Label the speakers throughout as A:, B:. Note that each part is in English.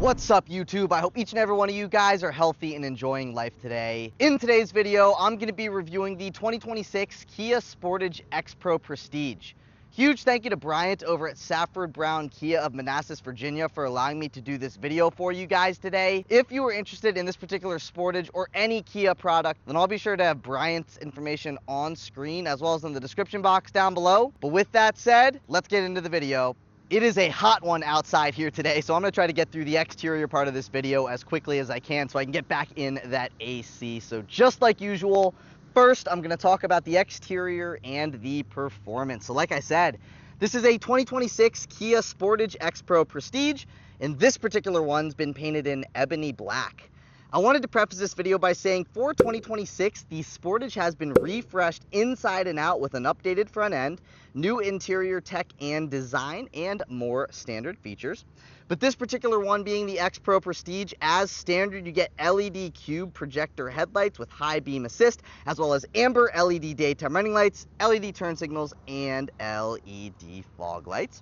A: What's up, YouTube? I hope each and every one of you guys are healthy and enjoying life today. In today's video, I'm going to be reviewing the 2026 Kia Sportage X Pro Prestige. Huge thank you to Bryant over at Safford Kia of Manassas, Virginia for allowing me to do this video for you guys today. If you are interested in this particular Sportage or any Kia product, then I'll be sure to have Bryant's information on screen as well as in the description box down below. But with that said, let's get into the video. It is a hot one outside here today, so I'm going to try to get through the exterior part of this video as quickly as I can so I can get back in that AC. So just like usual, first I'm going to talk about the exterior and the performance. So like I said, this is a 2026 Kia Sportage X Pro Prestige, and this particular one's been painted in ebony black. I wanted to preface this video by saying for 2026, the Sportage has been refreshed inside and out with an updated front end, new interior tech and design, and more standard features. But this particular one being the X Pro Prestige, as standard, you get LED cube projector headlights with high beam assist, as well as amber LED daytime running lights, LED turn signals, and LED fog lights.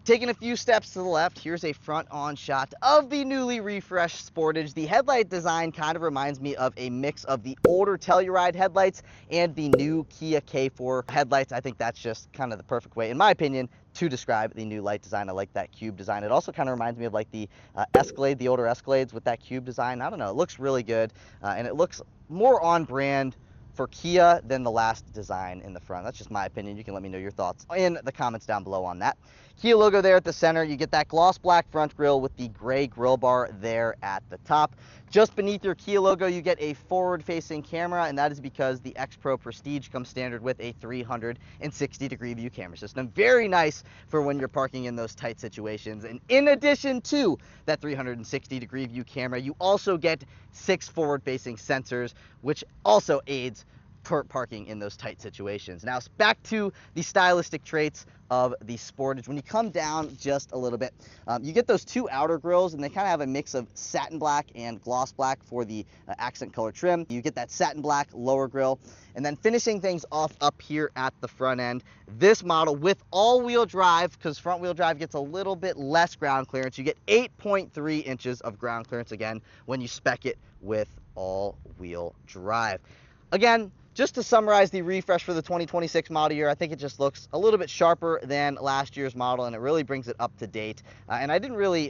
A: Taking a few steps to the left, here's a front-on shot of the newly refreshed Sportage. The headlight design kind of reminds me of a mix of the older Telluride headlights and the new Kia K4 headlights. I think that's just kind of the perfect way, in my opinion, to describe the new light design. I like that cube design. It also kind of reminds me of like the Escalade, the older Escalades with that cube design. I don't know, it looks really good, and it looks more on brand for Kia than the last design in the front. That's just my opinion. You can let me know your thoughts in the comments down below on that. Kia logo there at the center. You get that gloss black front grille with the gray grille bar there at the top. Just beneath your Kia logo, you get a forward-facing camera, and that is because the X Pro Prestige comes standard with a 360-degree view camera system. Very nice for when you're parking in those tight situations. And in addition to that 360-degree view camera, you also get 6 forward-facing sensors, which also aids parking in those tight situations. Now, back to the stylistic traits of the Sportage. When you come down just a little bit, you get those 2 outer grills, and they kind of have a mix of satin black and gloss black for the accent color trim. You get that satin black lower grill, and then finishing things off up here at the front end, this model with all-wheel drive, because front-wheel drive gets a little bit less ground clearance, you get 8.3 inches of ground clearance again when you spec it with all-wheel drive. Again, just to summarize the refresh for the 2026 model year, I think it just looks a little bit sharper than last year's model, and it really brings it up to date. And I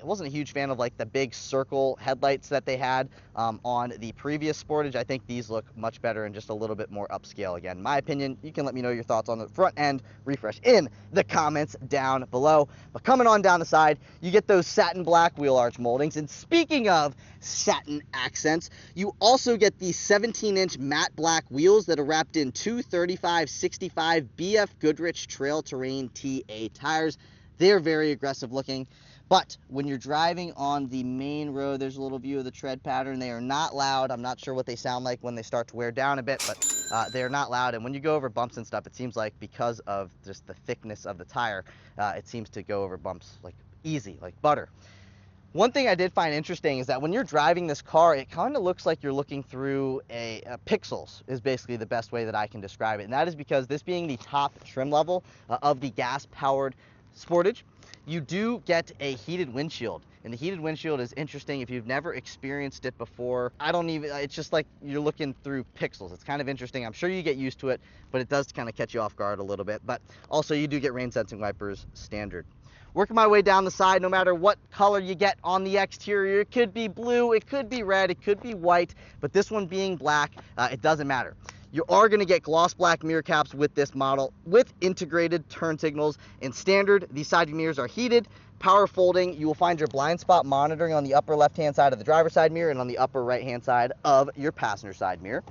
A: wasn't a huge fan of like the big circle headlights that they had on the previous Sportage. I think these look much better and just a little bit more upscale. Again, in my opinion, you can let me know your thoughts on the front end refresh in the comments down below. But coming on down the side, you get those satin black wheel arch moldings. And speaking of satin accents, you also get the 17-inch matte black wheels that are wrapped in 235/65 BF Goodrich Trail Terrain TA tires. They're very aggressive looking, but when you're driving on the main road, there's a little view of the tread pattern. They are not loud. I'm not sure what they sound like when they start to wear down a bit, but they're not loud. And when you go over bumps and stuff, it seems like because of just the thickness of the tire, it seems to go over bumps like easy, like butter. One thing I did find interesting is that when you're driving this car, it kind of looks like you're looking through pixels is basically the best way that I can describe it. And that is because this being the top trim level of the gas-powered Sportage, you do get a heated windshield. And the heated windshield is interesting if you've never experienced it before. It's just like you're looking through pixels. It's kind of interesting. I'm sure you get used to it, but it does kind of catch you off guard a little bit. But also you do get rain sensing wipers standard. Working my way down the side, no matter what color you get on the exterior, it could be blue, it could be red, it could be white, but this one being black, it doesn't matter. You are going to get gloss black mirror caps with this model with integrated turn signals. And standard, these side view mirrors are heated, power folding. You will find your blind spot monitoring on the upper left-hand side of the driver's side mirror and on the upper right-hand side of your passenger side mirror.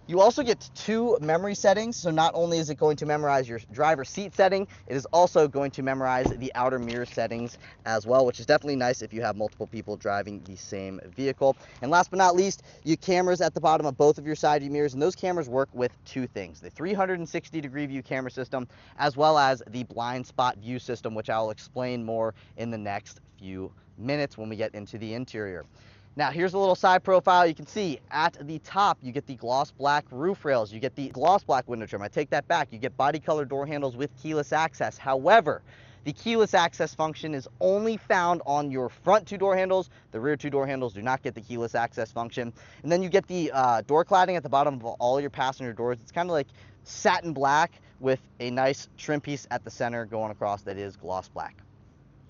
A: You also get 2 memory settings, so not only is it going to memorize your driver's seat setting, it is also going to memorize the outer mirror settings as well, which is definitely nice if you have multiple people driving the same vehicle. And last but not least, you cameras at the bottom of both of your side view mirrors, and those cameras work with 2 things: the 360-degree view camera system, as well as the blind spot view system, which I'll explain more in the next few minutes when we get into the interior. Now, here's a little side profile. You can see at the top, you get the gloss black roof rails. You get the gloss black window trim. I take that back. You get body color door handles with keyless access. However, The keyless access function is only found on your front two door handles. The rear two door handles do not get the keyless access function. And then you get the door cladding at the bottom of all your passenger doors. It's kind of like satin black with a nice trim piece at the center going across that is gloss black.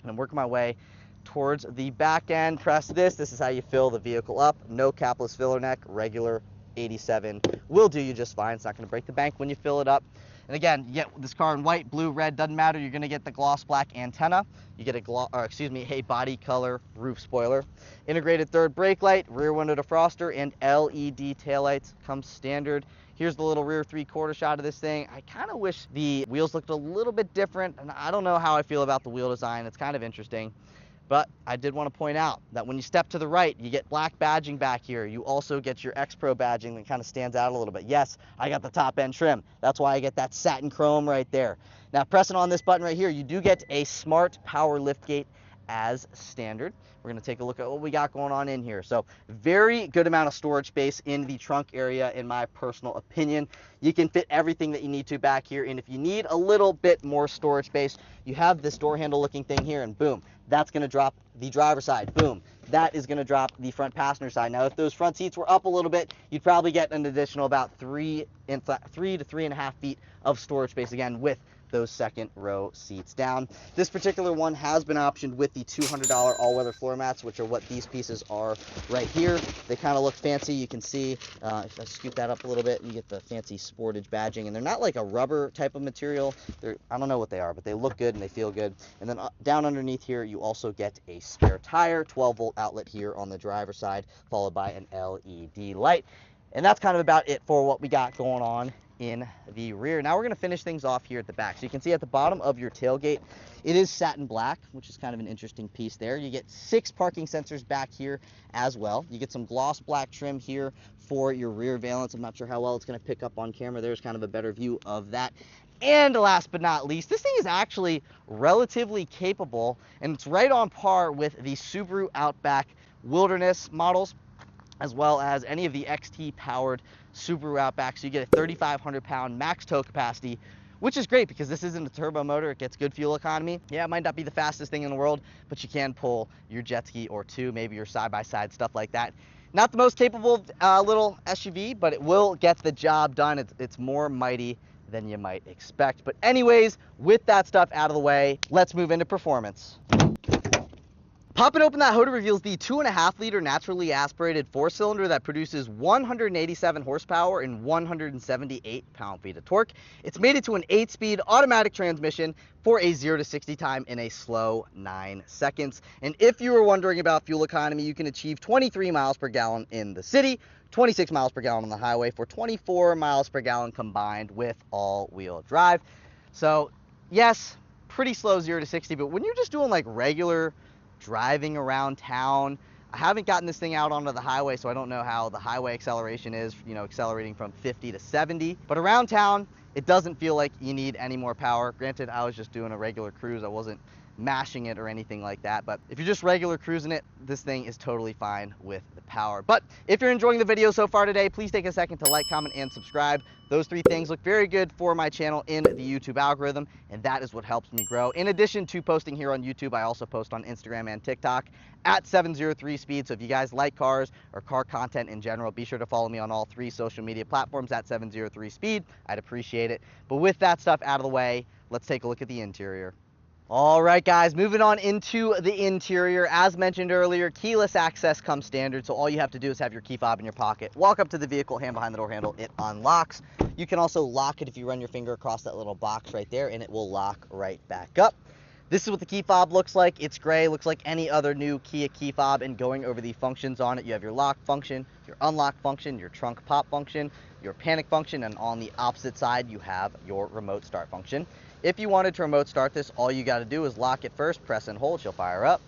A: And I'm working my way towards the back end. Press this. This is how you fill the vehicle up. No capless filler neck, regular 87 will do you just fine. It's not going to break the bank when you fill it up. And again, you get this car in white, blue, red, doesn't matter. You're going to get the gloss black antenna. You get a body color roof spoiler. Integrated third brake light, rear window defroster, and LED taillights come standard. Here's the little rear 3/4 shot of this thing. I kind of wish the wheels looked a little bit different, and I don't know how I feel about the wheel design. It's kind of interesting. But I did want to point out that when you step to the right, you get black badging back here. You also get your X-Pro badging that kind of stands out a little bit. Yes, I got the top end trim. That's why I get that satin chrome right there. Now, pressing on this button right here, you do get a smart power liftgate as standard. We're going to take a look at what we got going on in here. So very good amount of storage space in the trunk area, in my personal opinion. You can fit everything that you need to back here, and if you need a little bit more storage space, you have this door handle looking thing here, and boom, that's going to drop the driver's side. Boom, that is going to drop the front passenger side. Now, if those front seats were up a little bit, you'd probably get an additional about 3 to 3.5 feet of storage space, again, with those second row seats down. This particular one has been optioned with the $200 all-weather floor mats, which are what these pieces are right here. They kind of look fancy. You can see, if I scoot that up a little bit, you get the fancy Sportage badging, and they're not like a rubber type of material. I don't know what they are, but they look good and they feel good. And then down underneath here, you also get a spare tire, 12-volt outlet here on the driver's side, followed by an LED light. And that's kind of about it for what we got going on in the rear. Now we're going to finish things off here at the back. So you can see at the bottom of your tailgate, it is satin black, which is kind of an interesting piece there. You get 6 parking sensors back here as well. You get some gloss black trim here for your rear valance. I'm not sure how well it's going to pick up on camera. There's kind of a better view of that. And last but not least, this thing is actually relatively capable, and it's right on par with the Subaru Outback Wilderness models, as well as any of the XT powered Subaru Outback. So you get a 3,500 pound max tow capacity, which is great because this isn't a turbo motor. It gets good fuel economy. Yeah, it might not be the fastest thing in the world, but you can pull your jet ski or two, maybe your side-by-side, stuff like that. Not the most capable little SUV, but it will get the job done. It's more mighty than you might expect. But anyways, with that stuff out of the way, let's move into performance. Popping open that hood reveals the 2.5 liter naturally aspirated 4-cylinder that produces 187 horsepower and 178 pound-feet of torque. It's mated to an 8-speed automatic transmission for a 0 to 60 time in a slow 9 seconds. And if you were wondering about fuel economy, you can achieve 23 miles per gallon in the city, 26 miles per gallon on the highway, for 24 miles per gallon combined with all-wheel drive. So yes, pretty slow 0 to 60, but when you're just doing like regular driving around town, I haven't gotten this thing out onto the highway, so I don't know how the highway acceleration is, accelerating from 50 to 70. But around town, it doesn't feel like you need any more power. Granted, I was just doing a regular cruise. I wasn't mashing it or anything like that. But if you're just regular cruising it, this thing is totally fine with the power. But if you're enjoying the video so far today, please take a second to like, comment, and subscribe. Those 3 things look very good for my channel in the YouTube algorithm, and that is what helps me grow. In addition to posting here on YouTube, I also post on Instagram and TikTok at 703speed. So if you guys like cars or car content in general, be sure to follow me on all 3 social media platforms at 703speed. I'd appreciate it. But with that stuff out of the way, let's take a look at the interior. All right, guys, moving on into the interior. As mentioned earlier, keyless access comes standard, so all you have to do is have your key fob in your pocket, walk up to the vehicle, hand behind the door handle, it unlocks. You can also lock it if you run your finger across that little box right there, and it will lock right back up. This is what the key fob looks like. It's gray, looks like any other new Kia key fob. And going over the functions on it, you have your lock function, your unlock function, your trunk pop function, your panic function, and on the opposite side, you have your remote start function. If you wanted to remote start this, all you got to do is lock it first, press and hold, she'll fire up.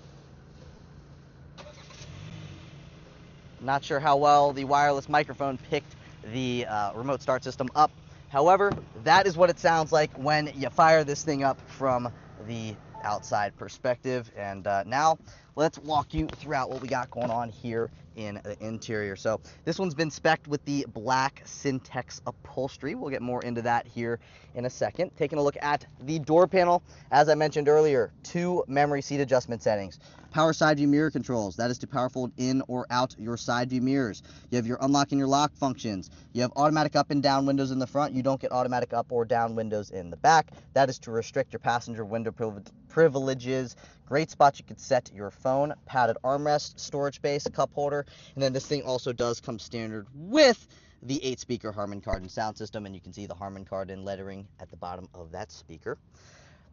A: Not sure how well the wireless microphone picked the remote start system up. However, that is what it sounds like when you fire this thing up from the outside perspective. And now let's walk you throughout what we got going on here in the interior. So this one's been spec'd with the black Syntex upholstery. We'll get more into that here in a second. Taking a look at the door panel, as I mentioned earlier, 2 memory seat adjustment settings. Power side view mirror controls, that is to power fold in or out your side view mirrors. You have your unlock and your lock functions. You have automatic up and down windows in the front. You don't get automatic up or down windows in the back. That is to restrict your passenger window privileges. Great spot you could set your phone, padded armrest, storage space, cup holder, and then this thing also does come standard with the 8-speaker Harman Kardon sound system, and you can see the Harman Kardon lettering at the bottom of that speaker.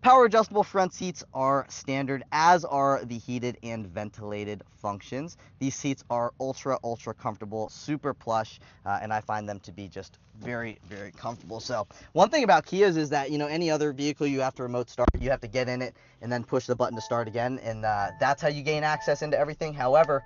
A: Power adjustable front seats are standard, as are the heated and ventilated functions. These seats are ultra comfortable, super plush, and I find them to be just very comfortable. So one thing about Kias is that, you know, any other vehicle you have to remote start, you have to get in it and then push the button to start again, and that's how you gain access into everything. However,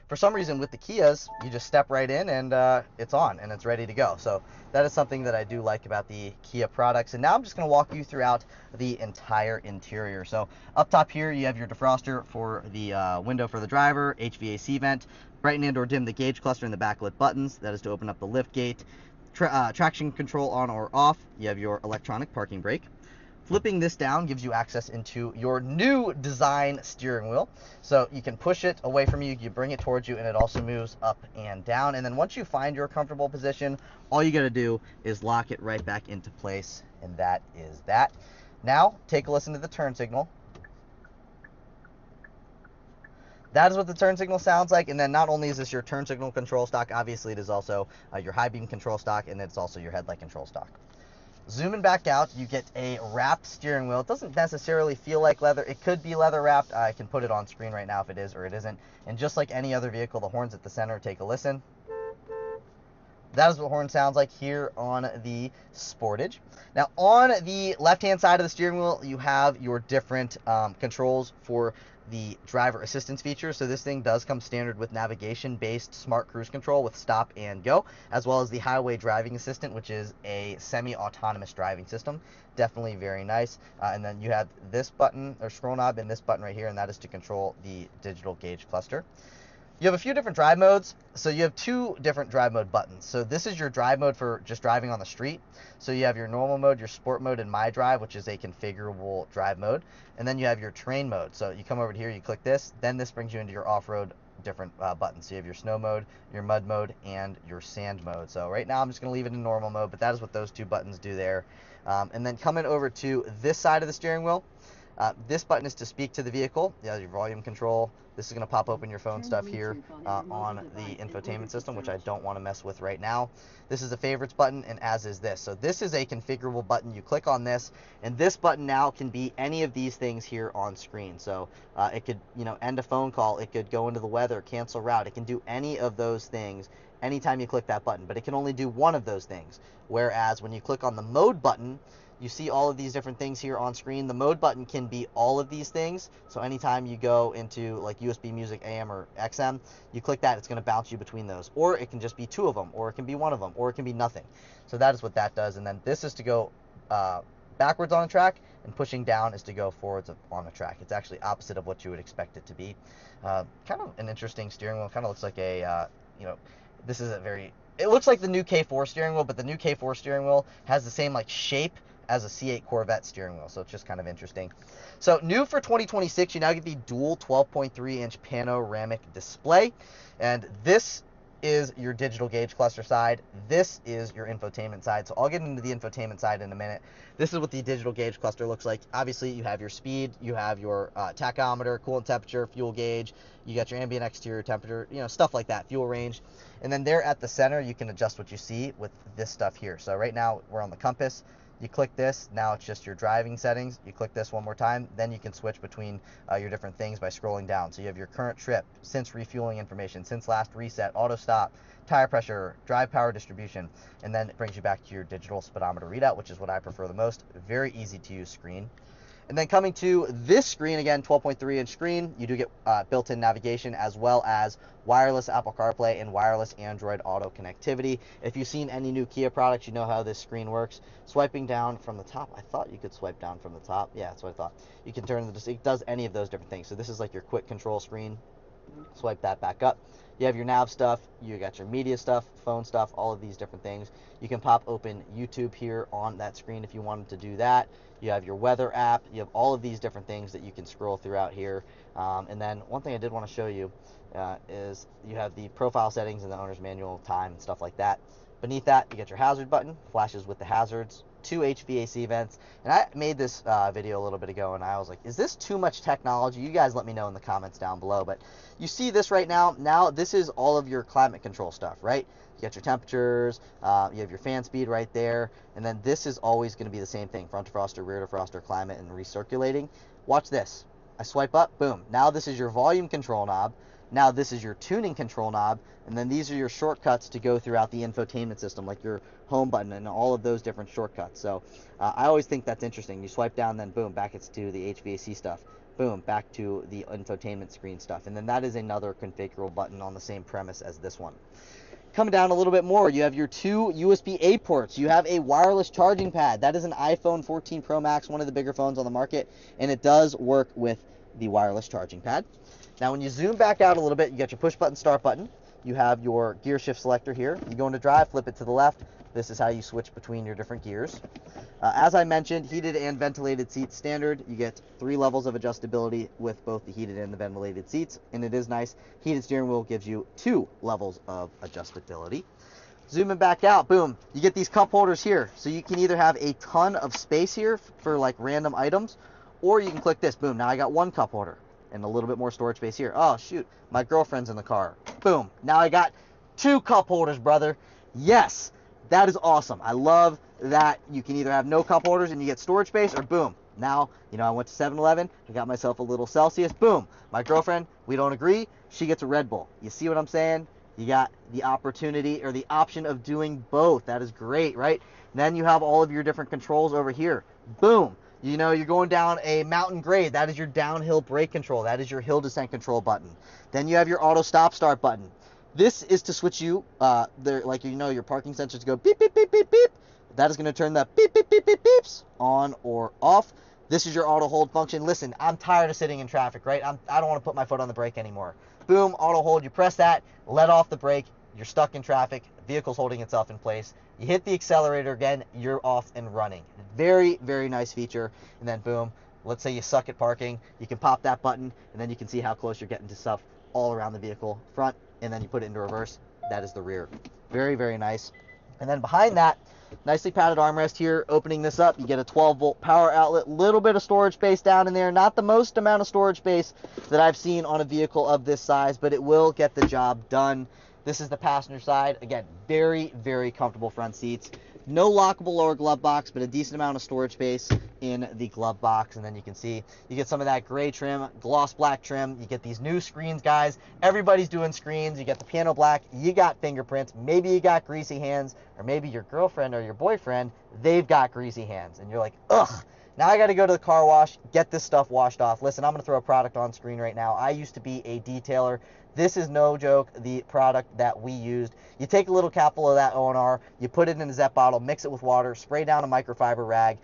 A: for some reason with the Kias, you just step right in and it's on and it's ready to go. So that is something that I do like about the Kia products. And now I'm just going to walk you throughout the entire interior. So up top here, you have your defroster for the window for the driver, HVAC vent, brighten and or dim the gauge cluster and the backlit buttons. That is to open up the lift gate. Traction control on or off. You have your electronic parking brake. Flipping this down gives you access into your new design steering wheel. So you can push it away from you, you bring it towards you, and it also moves up and down. And then once you find your comfortable position, all you gotta do is lock it right back into place, and that is that. Now, take a listen to the turn signal. That is what the turn signal sounds like. And then not only is this your turn signal control stock, obviously it is also your high beam control stock, and it's also your headlight control stock. Zooming back out, you get a wrapped steering wheel. It doesn't necessarily feel like leather. It could be leather wrapped. I can put it on screen right now if it is or it isn't. And just like any other vehicle, the horns at the center, take a listen. That is what the horn sounds like here on the Sportage. Now, on the left-hand side of the steering wheel, you have your different controls for the driver assistance feature. So this thing does come standard with navigation-based smart cruise control with stop and go, as well as the highway driving assistant, which is a semi-autonomous driving system. Definitely very nice. And then you have this button or scroll knob and this button right here, and that is to control the digital gauge cluster. You have a few different drive modes. So you have 2 different drive mode buttons. So this is your drive mode for just driving on the street. So you have your normal mode, your sport mode, and my drive, which is a configurable drive mode. And then you have your terrain mode. So you come over here, you click this, then this brings you into your off-road different buttons. So you have your snow mode, your mud mode, and your sand mode. So right now I'm just going to leave it in normal mode, but that is what those 2 buttons do there. And then coming over to this side of the steering wheel, this button is to speak to the vehicle. You have your volume control. This is going to pop open your phone stuff here on the infotainment system, which I don't want to mess with right now. This is the favorites button, and as is this. So this is a configurable button. You click on this, and this button now can be any of these things here on screen. So it could, you know, end a phone call. It could go into the weather, cancel route. It can do any of those things anytime you click that button, but it can only do one of those things. Whereas when you click on the mode button, you see all of these different things here on screen. The mode button can be all of these things. So anytime you go into like USB music, AM, or XM, you click that, it's going to bounce you between those. Or it can just be 2 of them, or it can be 1 of them, or it can be nothing. So that is what that does. And then this is to go backwards on a track, and pushing down is to go forwards on a track. It's actually opposite of what you would expect it to be. Kind of an interesting steering wheel. Kind of looks like a, you know, this is a very, it looks like the new K4 steering wheel, but the new K4 steering wheel has the same like shape as a C8 Corvette steering wheel, so it's just kind of interesting. So new for 2026, you now get the dual 12.3-inch panoramic display, and this is your digital gauge cluster side. This is your infotainment side. So I'll get into the infotainment side in a minute. This is what the digital gauge cluster looks like. Obviously, you have your speed, you have your tachometer, coolant temperature, fuel gauge, you got your ambient exterior temperature, you know, stuff like that, fuel range. And then there at the center, you can adjust what you see with this stuff here. So right now, we're on the compass. You click this, now it's just your driving settings. You click this one more time, then you can switch between your different things by scrolling down. So you have your current trip, since refueling information, since last reset, auto stop, tire pressure, drive power distribution, and then it brings you back to your digital speedometer readout, which is what I prefer the most. Very easy to use screen. And then coming to this screen, again, 12.3-inch screen, you do get built-in navigation as well as wireless Apple CarPlay and wireless Android Auto connectivity. If you've seen any new Kia products, you know how this screen works. Swiping down from the top, I thought you could swipe down from the top. Yeah, that's what I thought. You can turn it does any of those different things. So this is like your quick control screen. Swipe that back up. You have your nav stuff, you got your media stuff, phone stuff, all of these different things. You can pop open YouTube here on that screen if you wanted to do that. You have your weather app. You have all of these different things that you can scroll throughout here. And then one thing I did want to show you is you have the profile settings and the owner's manual, time, and stuff like that. Beneath that, you get your hazard button, flashes with the hazards, 2 HVAC vents. And I made this video a little bit ago, and I was like, is this too much technology? You guys let me know in the comments down below. But you see this right now. Now this is all of your climate control stuff, right? You got your temperatures, you have your fan speed right there, and then this is always going to be the same thing, front defroster, rear defroster, climate, and recirculating. Watch this. I swipe up, boom. Now this is your volume control knob. Now this is your tuning control knob, and then these are your shortcuts to go throughout the infotainment system, like your home button and all of those different shortcuts. So I always think that's interesting. You swipe down, then boom, back it's to the HVAC stuff. Boom, back to the infotainment screen stuff. And then that is another configurable button on the same premise as this one. Coming down a little bit more, you have your 2 USB-A ports. You have a wireless charging pad. That is an iPhone 14 Pro Max, one of the bigger phones on the market, and it does work with the wireless charging pad. Now, when you zoom back out a little bit, you got your push button start button. You have your gear shift selector here. You go into drive, flip it to the left. This is how you switch between your different gears. As I mentioned, heated and ventilated seats standard. You get 3 levels of adjustability with both the heated and the ventilated seats, and it is nice. Heated steering wheel gives you 2 levels of adjustability. Zooming back out, boom, you get these cup holders here. So you can either have a ton of space here for like random items, or you can click this, boom, now I got 1 cup holder and a little bit more storage space here. Oh shoot, my girlfriend's in the car. Boom, now I got 2 cup holders, brother. Yes, that is awesome. I love that you can either have no cup holders and you get storage space, or boom, now, you know, I went to 7-Eleven, I got myself a little Celsius, boom, my girlfriend, we don't agree, she gets a Red Bull. You see what I'm saying? You got the opportunity or the option of doing both. That is great, right? And then you have all of your different controls over here. Boom. You know, you're going down a mountain grade. That is your downhill brake control. That is your hill descent control button. Then you have your auto stop start button. This is to switch you, like, you know, your parking sensors go beep, beep, beep, beep, beep. That is going to turn the beep, beep, beep, beep, beeps on or off. This is your auto hold function. Listen, I'm tired of sitting in traffic, right? I don't want to put my foot on the brake anymore. Boom, auto hold. You press that, let off the brake. You're stuck in traffic. Vehicle's holding itself in place. You hit the accelerator again, you're off and running. Very, very nice feature. And then boom, let's say you suck at parking, you can pop that button, and then you can see how close you're getting to stuff all around the vehicle. Front, and then you put it into reverse. That is the rear. Very, very nice. And then behind that, nicely padded armrest here. Opening this up, you get a 12-volt power outlet. Little bit of storage space down in there. Not the most amount of storage space that I've seen on a vehicle of this size, but it will get the job done. This is the passenger side. Again, very, very comfortable front seats. No lockable lower glove box, but a decent amount of storage space in the glove box. And then you can see you get some of that gray trim, gloss black trim. You get these new screens, guys. Everybody's doing screens. You get the piano black. You got fingerprints. Maybe you got greasy hands, or maybe your girlfriend or your boyfriend, they've got greasy hands. And you're like, ugh. Now I got to go to the car wash, get this stuff washed off. Listen, I'm going to throw a product on screen right now. I used to be a detailer. This is no joke, the product that we used. You take a little capful of that O&R, you put it in a Zep bottle, mix it with water, spray down a microfiber rag,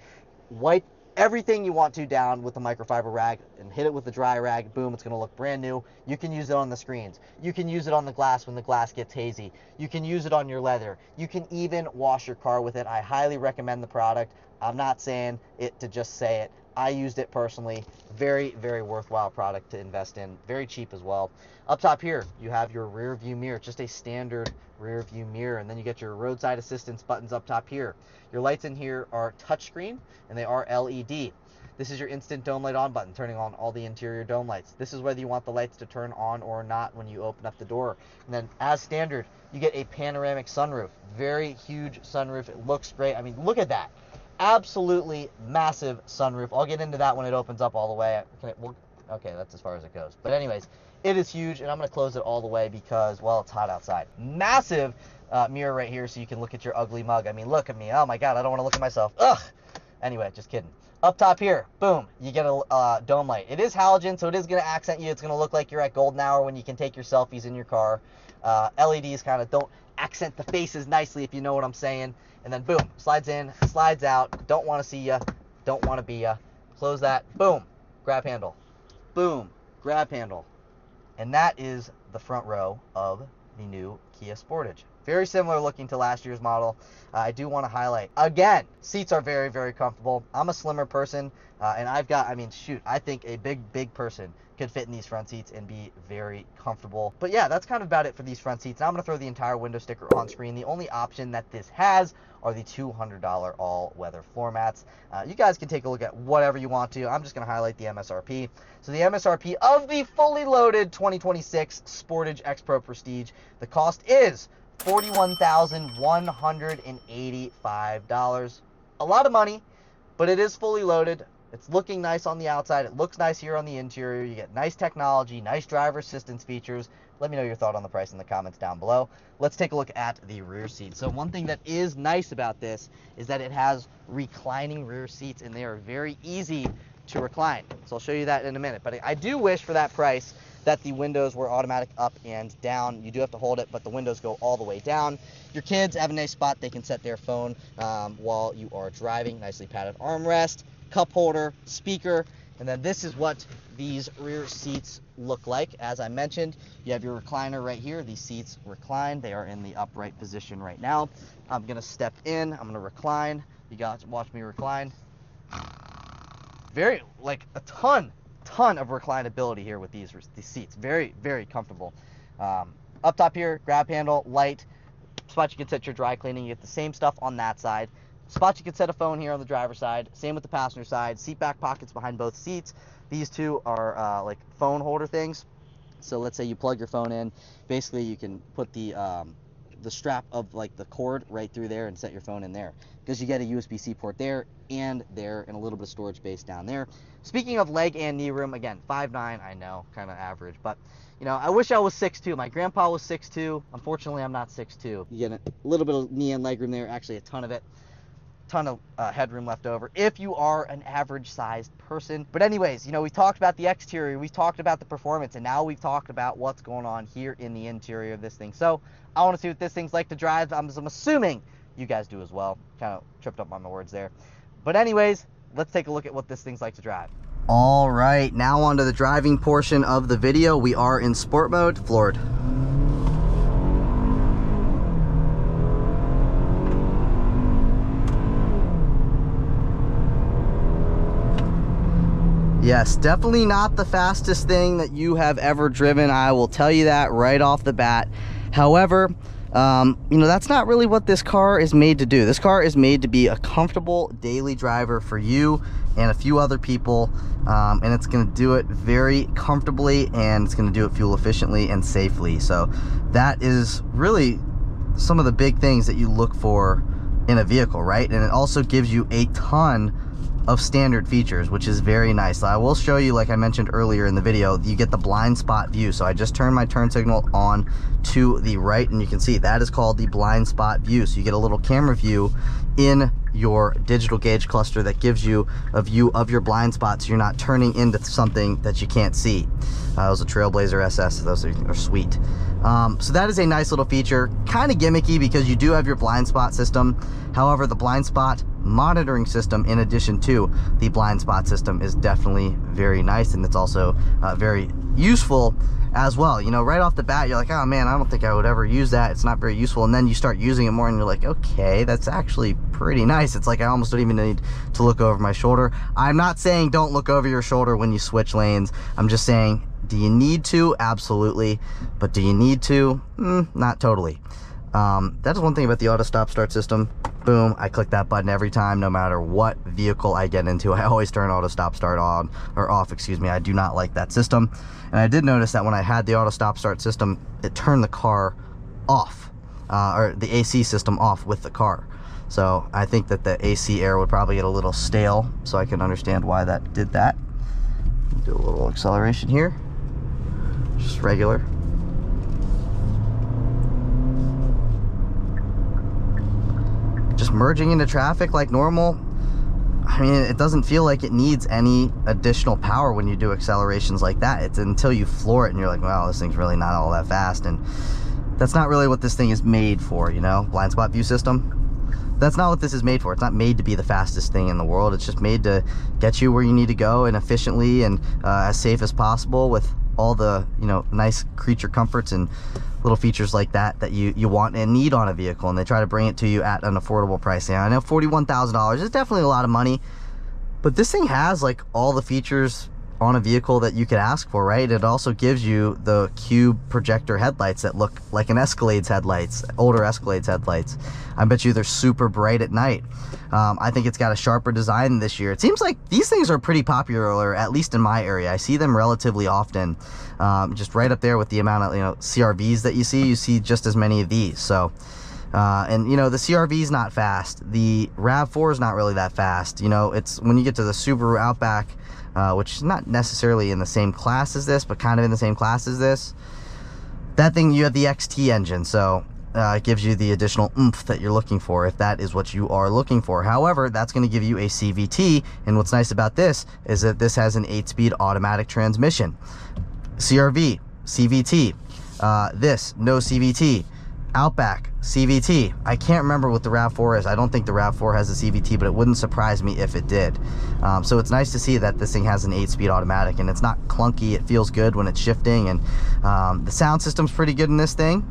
A: wipe everything you want to down with the microfiber rag, and hit it with the dry rag. Boom, it's going to look brand new. You can use it on the screens. You can use it on the glass when the glass gets hazy. You can use it on your leather. You can even wash your car with it. I highly recommend the product. I'm not saying it to just say it. I used it personally. Very, very worthwhile product to invest in. Very cheap as well. Up top here, you have your rear view mirror, just a standard rear view mirror. And then you get your roadside assistance buttons up top here. Your lights in here are touchscreen, and they are LED. This is your instant dome light on button, turning on all the interior dome lights. This is whether you want the lights to turn on or not when you open up the door. And then as standard, you get a panoramic sunroof. Very huge sunroof. It looks great. I mean, look at that. Absolutely massive sunroof. I'll get into that when it opens up all the way. Okay, that's as far as it goes. But anyways, it is huge, and I'm going to close it all the way because, well, it's hot outside. Massive mirror right here so you can look at your ugly mug. I mean, look at me. Oh, my God, I don't want to look at myself. Ugh. Anyway, just kidding. Up top here, boom, you get a dome light. It is halogen, so it is going to accent you. It's going to look like you're at golden hour when you can take your selfies in your car. LEDs kind of don't accent the faces nicely, if you know what I'm saying. And then boom, slides in, slides out. Don't want to see ya, don't want to be ya. Close that, boom, grab handle. Boom, grab handle. And that is the front row of the new Kia Sportage. Very similar looking to last year's model. I do want to highlight, again, seats are very, very comfortable. I'm a slimmer person, and I've got, I think a big person could fit in these front seats and be very comfortable. But yeah, that's kind of about it for these front seats. Now I'm going to throw the entire window sticker on screen. The only option that this has are the $200 all-weather floor mats. You guys can take a look at whatever you want to. I'm just going to highlight the MSRP. So the MSRP of the fully loaded 2026 Sportage X Pro Prestige, the cost is $41,185. A lot of money, but it is fully loaded. It's looking nice on the outside. It looks nice here on the interior. You get nice technology, nice driver assistance features. Let me know your thought on the price in the comments down below. Let's take a look at the rear seat. So one thing that is nice about this is that it has reclining rear seats, and they are very easy to recline. So I'll show you that in a minute. But I do wish for that price that the windows were automatic up and down. You do have to hold it, but the windows go all the way down. Your kids have a nice spot. They can set their phone while you are driving. Nicely padded armrest, cup holder, speaker, and then this is what these rear seats look like. As I mentioned, you have your recliner right here. These seats recline. They are in the upright position right now. I'm gonna step in. I'm gonna recline. You guys watch me recline. Very, like a ton of reclinability here with these seats. Very, very comfortable. Up top here, grab handle, light, spot you can set your dry cleaning. You get the same stuff on that side. Spot you can set a phone here on the driver's side. Same with the passenger side. Seat back pockets behind both seats. These two are like phone holder things. So let's say you plug your phone in. Basically, you can put the strap of like the cord right through there and set your phone in there, because you get a USB-C port there and there, and a little bit of storage space down there. Speaking of leg and knee room, again, 5'9", I know, kind of average, but you know, I wish I was 6'2". My grandpa was 6'2". Unfortunately, I'm not 6'2". You get a little bit of knee and leg room there, actually a ton of it. Ton of headroom left over if you are an average sized person. But anyways, you know, we talked about the exterior, we talked about the performance, and now we've talked about what's going on here in the interior of this thing. So I want to see what this thing's like to drive. I'm assuming you guys do as well. Kind of tripped up on my words there. But anyways, let's take a look at what this thing's like to drive. All right, now on to the driving portion of the video. We are in sport mode. Floored. Yes, definitely not the fastest thing that you have ever driven. I will tell you that right off the bat. However, you know, that's not really what this car is made to do. This car is made to be a comfortable daily driver for you and a few other people, and it's going to do it very comfortably, and it's going to do it fuel efficiently and safely. So that is really some of the big things that you look for in a vehicle, right? And it also gives you a ton of standard features, which is very nice. I will show you, like I mentioned earlier in the video, you get the blind spot view. So I just turned my turn signal on to the right, and you can see that is called the blind spot view. So you get a little camera view in your digital gauge cluster that gives you a view of your blind spots, so you're not turning into something that you can't see. Those are Trailblazer SS, those are sweet. So that is a nice little feature, kind of gimmicky because you do have your blind spot system. However, the blind spot monitoring system, in addition to the blind spot system, is definitely very nice, and it's also very useful as well. You know, right off the bat, you're like, oh man, I don't think I would ever use that. It's not very useful. And then you start using it more, and you're like, okay, that's actually pretty nice. It's like I almost don't even need to look over my shoulder. I'm not saying don't look over your shoulder when you switch lanes. I'm just saying, do you need to? Absolutely. But do you need to? Not totally. That is one thing about the auto stop start system. Boom, I click that button every time, no matter what vehicle I get into. I always turn auto stop start on, or off, excuse me. I do not like that system. And I did notice that when I had the auto stop start system, it turned the car off, or the AC system off with the car. So I think that the AC air would probably get a little stale, so I can understand why that did that. Do a little acceleration here, just regular. Just merging into traffic like normal. I mean, it doesn't feel like it needs any additional power when you do accelerations like that. It's until you floor it and you're like, wow, this thing's really not all that fast. And that's not really what this thing is made for, you know? Blind spot view system. That's not what this is made for. It's not made to be the fastest thing in the world. It's just made to get you where you need to go and efficiently and as safe as possible with all the, you know, nice creature comforts and little features like that that you want and need on a vehicle. And they try to bring it to you at an affordable price. And I know $41,000 is definitely a lot of money, but this thing has like all the features on a vehicle that you could ask for, right? It also gives you the cube projector headlights that look like an Escalade's headlights, older Escalade's headlights. I bet you they're super bright at night. I think it's got a sharper design this year. It seems like these things are pretty popular, at least in my area. I see them relatively often, just right up there with the amount of, you know, CRVs that you see just as many of these. So and you know, the CRV is not fast. The RAV4 is not really that fast. You know, it's when you get to the Subaru Outback, which is not necessarily in the same class as this, but kind of in the same class as this. That thing, you have the XT engine, so it gives you the additional oomph that you're looking for, if that is what you are looking for. However, that's going to give you a CVT, and what's nice about this is that this has an 8-speed automatic transmission. CRV, CVT. This, no CVT. Outback, CVT. I can't remember what the RAV4 is. I don't think the RAV4 has a CVT, but it wouldn't surprise me if it did. So it's nice to see that this thing has an 8-speed automatic, and it's not clunky. It feels good when it's shifting, and the sound system's pretty good in this thing.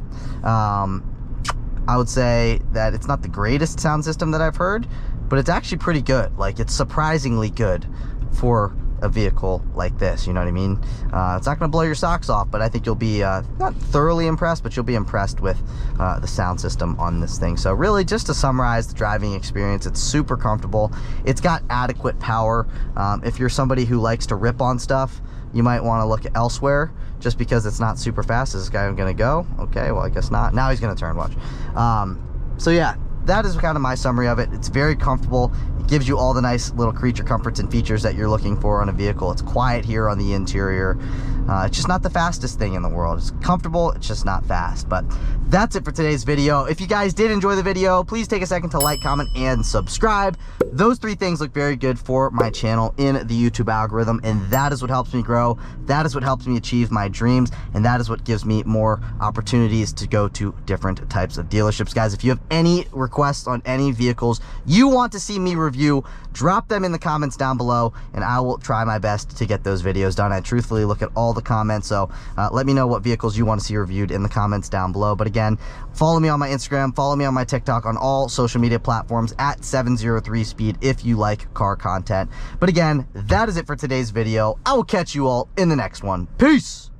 A: I would say that it's not the greatest sound system that I've heard, but it's actually pretty good. Like, it's surprisingly good for a vehicle like this, you know what I mean? It's not going to blow your socks off, but I think you'll be not thoroughly impressed, but you'll be impressed with the sound system on this thing. So really, just to summarize the driving experience, it's super comfortable. It's got adequate power. If you're somebody who likes to rip on stuff, you might want to look elsewhere, just because it's not super fast. Is this guy going to go? Okay, well, I guess not. Now he's going to turn, watch. So yeah, that is kind of my summary of it. It's very comfortable. It gives you all the nice little creature comforts and features that you're looking for on a vehicle. It's quiet here on the interior. It's just not the fastest thing in the world. It's comfortable, it's just not fast. But that's it for today's video. If you guys did enjoy the video, please take a second to like, comment, and subscribe. Those 3 things look very good for my channel in the YouTube algorithm, and that is what helps me grow. That is what helps me achieve my dreams, and that is what gives me more opportunities to go to different types of dealerships. Guys, if you have any requests on any vehicles you want to see me review, drop them in the comments down below, and I will try my best to get those videos done. I truthfully look at all the comments, so let me know what vehicles you want to see reviewed in the comments down below. But again, follow me on my Instagram, follow me on my TikTok, on all social media platforms at 703speed if you like car content. But again, that is it for today's video. I will catch you all in the next one. Peace!